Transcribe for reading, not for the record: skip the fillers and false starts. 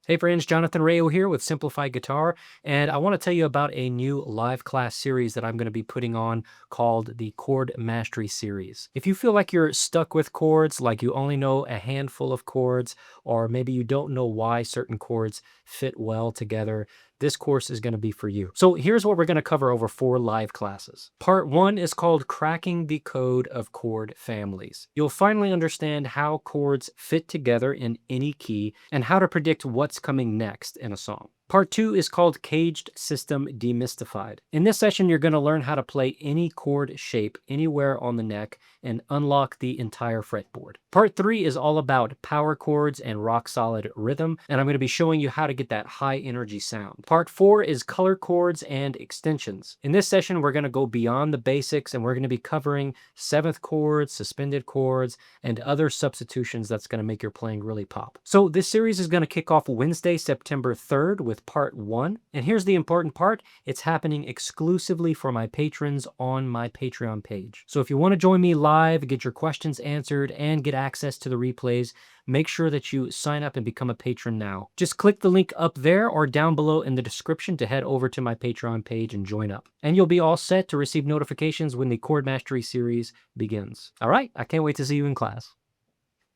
Hey friends, Jonathan Rayo here with Simplified Guitar, and I want to tell you about a new live class series that I'm going to be putting on called the Chord Mastery series. If you feel like you're stuck with chords, like you only know a handful of chords, or maybe you don't know why certain chords fit well together, this course is going to be for you. So here's what we're going to cover over 4 live classes. Part 1 is called Cracking the Code of Chord Families. You'll finally understand how chords fit together in any key and how to predict what's coming next in a song. Part 2 is called Caged System Demystified. In this session, you're going to learn how to play any chord shape anywhere on the neck and unlock the entire fretboard. Part 3 is all about power chords and rock solid rhythm, and I'm going to be showing you how to get that high energy sound. Part 4 is color chords and extensions. In this session, we're going to go beyond the basics and we're going to be covering 7th chords, suspended chords, and other substitutions that's going to make your playing really pop. So this series is going to kick off Wednesday, September 3rd with part 1. And here's the important part. It's happening exclusively for my patrons on my Patreon page. So if you want to join me live, get your questions answered, and get access to the replays, make sure that you sign up and become a patron now. Just click the link up there or down below in the description to head over to my Patreon page and join up. And you'll be all set to receive notifications when the Chord Mastery series begins. All right, I can't wait to see you in class.